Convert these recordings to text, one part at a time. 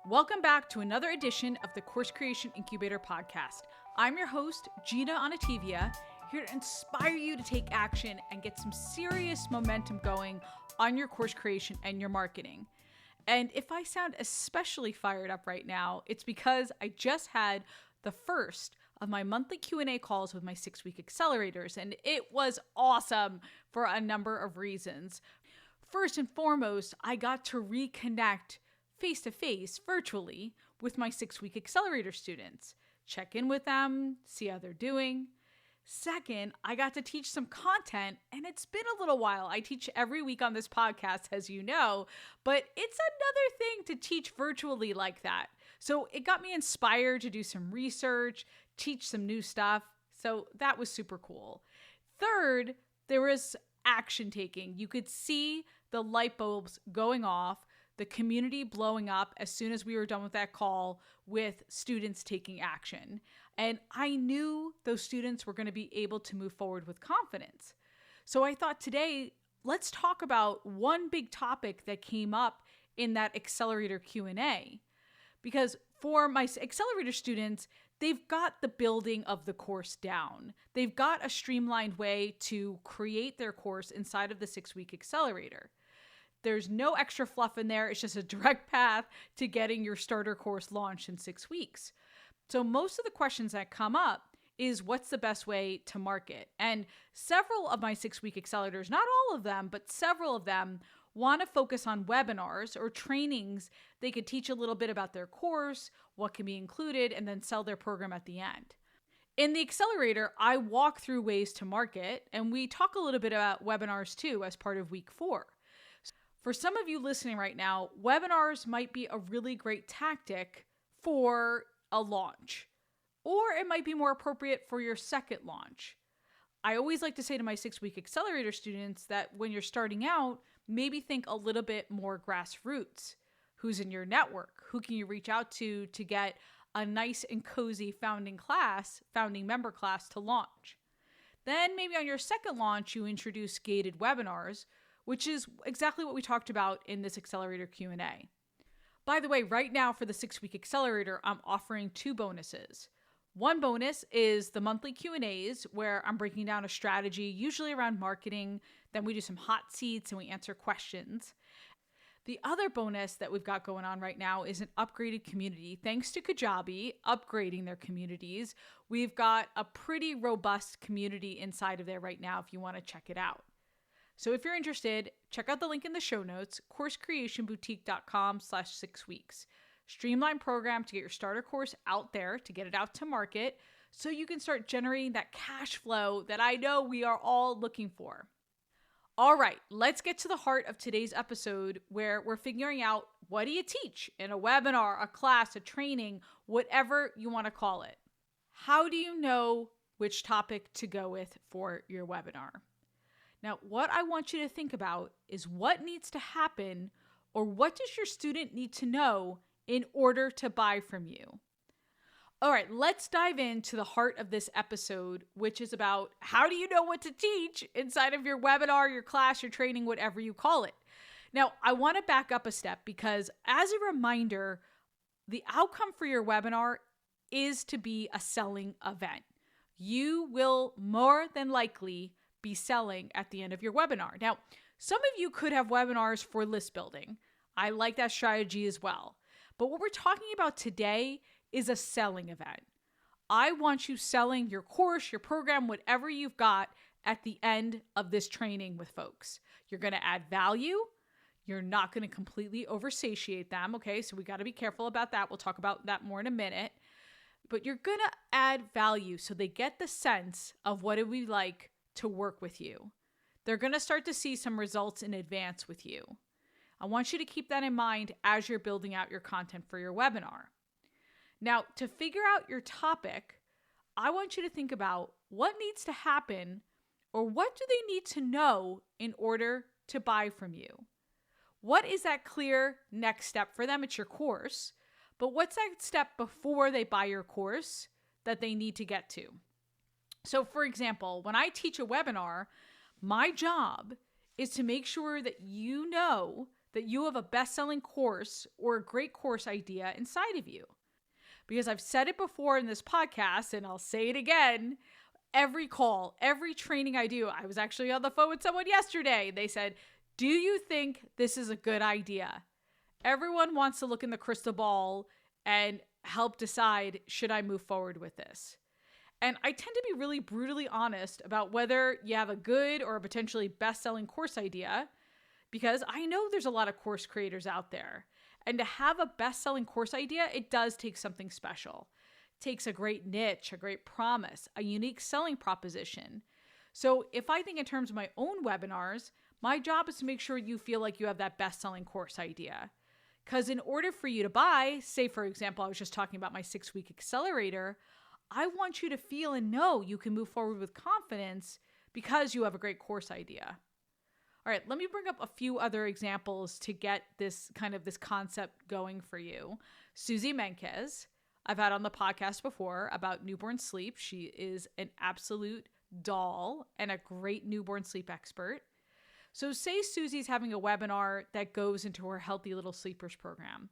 Welcome back to another edition of the Course Creation Incubator podcast. I'm your host, Gina Onativia, here to inspire you to take action and get some serious momentum going on your course creation and your marketing. And if I sound especially fired up right now, it's because I just had the first of my monthly Q&A calls with my 6-week accelerators, and it was awesome for a number of reasons. First and foremost, I got to reconnect face-to-face virtually with my 6-week accelerator students, check in with them, see how they're doing. Second, I got to teach some content, and it's been a little while. I teach every week on this podcast, as you know, but it's another thing to teach virtually like that. So it got me inspired to do some research, teach some new stuff. So that was super cool. Third, there was action taking. You could see the light bulbs going off, the community blowing up as soon as we were done with that call with students taking action. And I knew those students were going to be able to move forward with confidence. So I thought today, let's talk about one big topic that came up in that Accelerator Q&A. Because for my Accelerator students, they've got the building of the course down. They've got a streamlined way to create their course inside of the 6-week Accelerator. There's no extra fluff in there. It's just a direct path to getting your starter course launched in 6 weeks. So most of the questions that come up is what's the best way to market? And several of my 6-week accelerators, not all of them, but several of them want to focus on webinars or trainings. They could teach a little bit about their course, what can be included, and then sell their program at the end. In the accelerator, I walk through ways to market, and we talk a little bit about webinars too as part of week 4. For some of you listening right now, webinars might be a really great tactic for a launch, or it might be more appropriate for your second launch. I always like to say to my 6-week accelerator students that when you're starting out, maybe think a little bit more grassroots. Who's in your network? Who can you reach out to get a nice and cozy founding member class to launch? Then maybe on your second launch, you introduce gated webinars, which is exactly what we talked about in this Accelerator Q&A. By the way, right now for the 6-week Accelerator, I'm offering 2 bonuses. One bonus is the monthly Q&As where I'm breaking down a strategy, usually around marketing. Then we do some hot seats and we answer questions. The other bonus that we've got going on right now is an upgraded community. Thanks to Kajabi upgrading their communities, we've got a pretty robust community inside of there right now if you want to check it out. So if you're interested, check out the link in the show notes, coursecreationboutique.com/6weeks. Streamlined program to get your starter course out there, to get it out to market, so you can start generating that cash flow that I know we are all looking for. All right, let's get to the heart of today's episode where we're figuring out what do you teach in a webinar, a class, a training, whatever you want to call it. How do you know which topic to go with for your webinar? Now, what I want you to think about is what needs to happen or what does your student need to know in order to buy from you? All right, let's dive into the heart of this episode, which is about how do you know what to teach inside of your webinar, your class, your training, whatever you call it. Now, I want to back up a step because as a reminder, the outcome for your webinar is to be a selling event. You will more than likely be selling at the end of your webinar. Now, some of you could have webinars for list building. I like that strategy as well. But what we're talking about today is a selling event. I want you selling your course, your program, whatever you've got at the end of this training with folks. You're going to add value. You're not going to completely oversatiate them. Okay, so we got to be careful about that. We'll talk about that more in a minute. But you're going to add value so they get the sense of what it would be like to work with you. They're going to start to see some results in advance with you. I want you to keep that in mind as you're building out your content for your webinar. Now, to figure out your topic, I want you to think about what needs to happen or what do they need to know in order to buy from you? What is that clear next step for them? It's your course, but what's that step before they buy your course that they need to get to? So for example, when I teach a webinar, my job is to make sure that you know that you have a best-selling course or a great course idea inside of you. Because I've said it before in this podcast, and I'll say it again, every call, every training I do, I was actually on the phone with someone yesterday. They said, do you think this is a good idea? Everyone wants to look in the crystal ball and help decide, should I move forward with this? And I tend to be really brutally honest about whether you have a good or a potentially best-selling course idea, because I know there's a lot of course creators out there. And to have a best-selling course idea, it does take something special. It takes a great niche, a great promise, a unique selling proposition. So if I think in terms of my own webinars, my job is to make sure you feel like you have that best-selling course idea. Because in order for you to buy, say for example, I was just talking about my 6-week accelerator, I want you to feel and know you can move forward with confidence because you have a great course idea. All right, let me bring up a few other examples to get this concept going for you. Susie Menkes, I've had on the podcast before about newborn sleep. She is an absolute doll and a great newborn sleep expert. So say Susie's having a webinar that goes into her Healthy Little Sleepers program.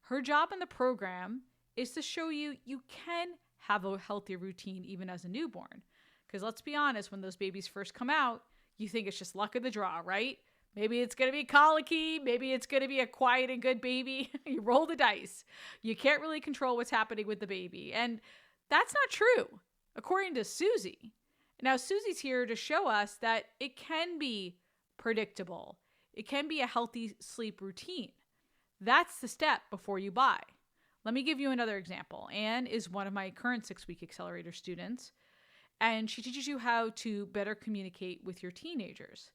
Her job in the program is to show you can have a healthy routine even as a newborn. Because let's be honest, when those babies first come out, you think it's just luck of the draw, right? Maybe it's going to be colicky. Maybe it's going to be a quiet and good baby. You roll the dice. You can't really control what's happening with the baby. And that's not true, according to Susie. Now, Susie's here to show us that it can be predictable. It can be a healthy sleep routine. That's the step before you buy. Let me give you another example. Anne is one of my current 6-week accelerator students, and she teaches you how to better communicate with your teenagers.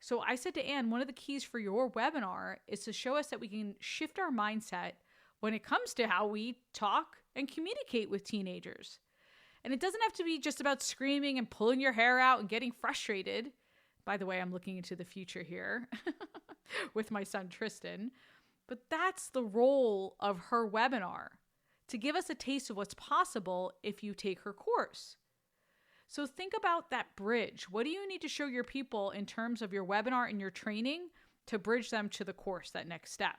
So I said to Anne, one of the keys for your webinar is to show us that we can shift our mindset when it comes to how we talk and communicate with teenagers. And it doesn't have to be just about screaming and pulling your hair out and getting frustrated. By the way, I'm looking into the future here with my son Tristan. But that's the role of her webinar, to give us a taste of what's possible if you take her course. So think about that bridge. What do you need to show your people in terms of your webinar and your training to bridge them to the course, that next step?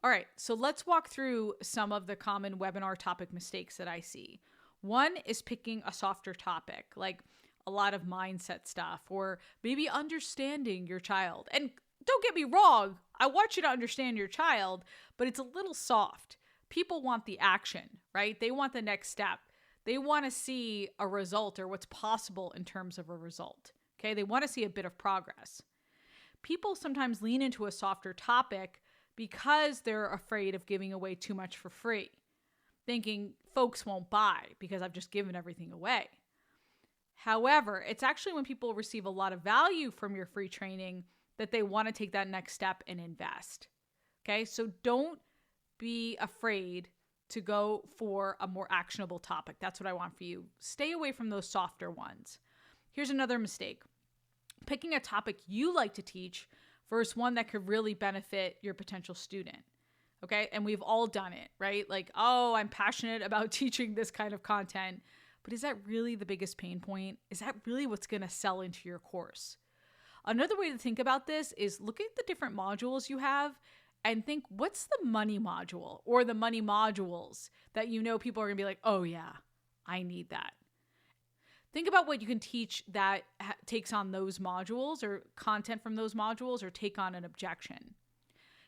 All right, so let's walk through some of the common webinar topic mistakes that I see. One is picking a softer topic, like a lot of mindset stuff, or maybe understanding your child. And don't get me wrong, I want you to understand your child, but it's a little soft. People want the action, right? They want the next step. They want to see a result or what's possible in terms of a result. Okay, they want to see a bit of progress. People sometimes lean into a softer topic because they're afraid of giving away too much for free, thinking folks won't buy because I've just given everything away. However, it's actually when people receive a lot of value from your free training that they want to take that next step and invest. Okay, so don't be afraid to go for a more actionable topic. That's what I want for you. Stay away from those softer ones. Here's another mistake. Picking a topic you like to teach versus one that could really benefit your potential student. Okay, and we've all done it, right? Like, oh, I'm passionate about teaching this kind of content, but is that really the biggest pain point? Is that really what's going to sell into your course? Another way to think about this is look at the different modules you have and think, what's the money module or the money modules that you know people are going to be like, oh yeah, I need that. Think about what you can teach that takes on those modules or content from those modules or take on an objection.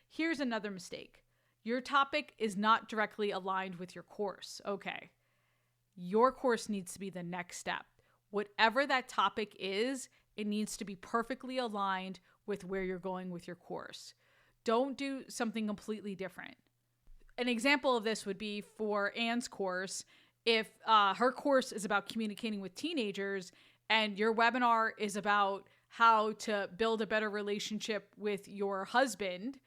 Here's another mistake. Your topic is not directly aligned with your course. Okay. Your course needs to be the next step. Whatever that topic is, it needs to be perfectly aligned with where you're going with your course. Don't do something completely different. An example of this would be for Anne's course. If her course is about communicating with teenagers and your webinar is about how to build a better relationship with your husband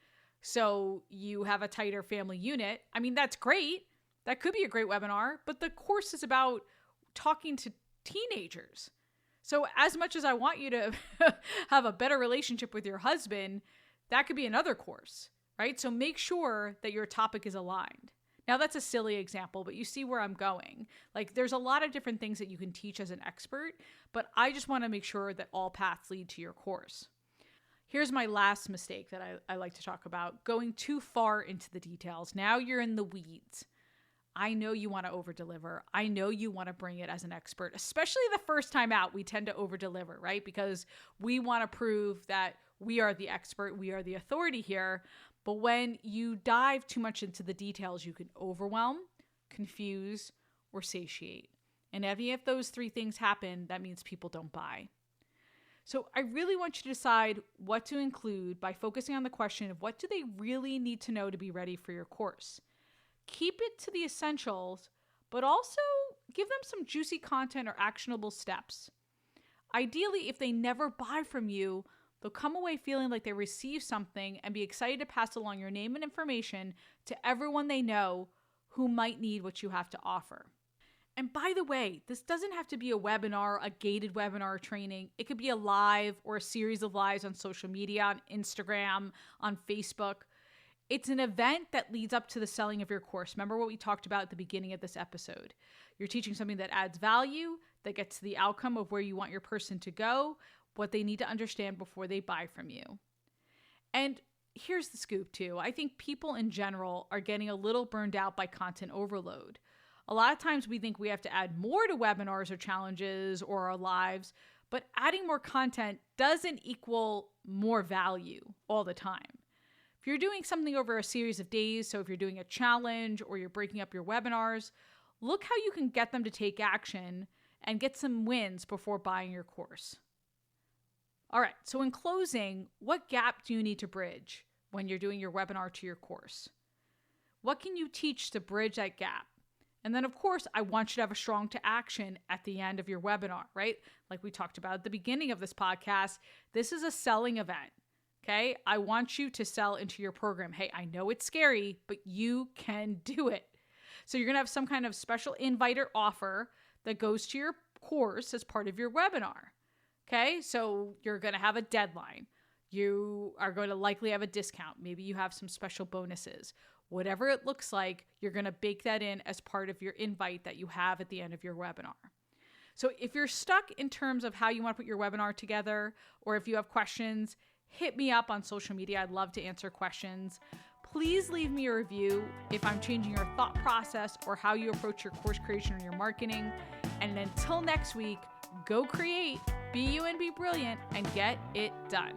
so you have a tighter family unit, I mean, that's great. That could be a great webinar, but the course is about talking to teenagers. So as much as I want you to have a better relationship with your husband, that could be another course, right? So make sure that your topic is aligned. Now that's a silly example, but you see where I'm going. Like there's a lot of different things that you can teach as an expert, but I just want to make sure that all paths lead to your course. Here's my last mistake that I like to talk about, going too far into the details. Now you're in the weeds. I know you want to over-deliver. I know you want to bring it as an expert, especially the first time out. We tend to over-deliver, right? Because we want to prove that we are the expert, we are the authority here. But when you dive too much into the details, you can overwhelm, confuse, or satiate. And if those three things happen, that means people don't buy. So I really want you to decide what to include by focusing on the question of what do they really need to know to be ready for your course. Keep it to the essentials, but also give them some juicy content or actionable steps. Ideally, if they never buy from you, they'll come away feeling like they received something and be excited to pass along your name and information to everyone they know who might need what you have to offer. And by the way, this doesn't have to be a webinar, a gated webinar training. It could be a live or a series of lives on social media, on Instagram, on Facebook. It's an event that leads up to the selling of your course. Remember what we talked about at the beginning of this episode. You're teaching something that adds value, that gets to the outcome of where you want your person to go, what they need to understand before they buy from you. And here's the scoop too. I think people in general are getting a little burned out by content overload. A lot of times we think we have to add more to webinars or challenges or our lives, but adding more content doesn't equal more value all the time. If you're doing something over a series of days, so if you're doing a challenge or you're breaking up your webinars, look how you can get them to take action and get some wins before buying your course. All right, so in closing, what gap do you need to bridge when you're doing your webinar to your course? What can you teach to bridge that gap? And then, of course, I want you to have a strong to action at the end of your webinar, right? Like we talked about at the beginning of this podcast, this is a selling event, okay? I want you to sell into your program. Hey, I know it's scary, but you can do it. So you're going to have some kind of special invite or offer that goes to your course as part of your webinar, okay? So you're going to have a deadline. You are going to likely have a discount. Maybe you have some special bonuses. Whatever it looks like, you're going to bake that in as part of your invite that you have at the end of your webinar. So if you're stuck in terms of how you want to put your webinar together, or if you have questions, hit me up on social media. I'd love to answer questions. Please leave me a review if I'm changing your thought process or how you approach your course creation or your marketing. And until next week, go create, be you and be brilliant, and get it done.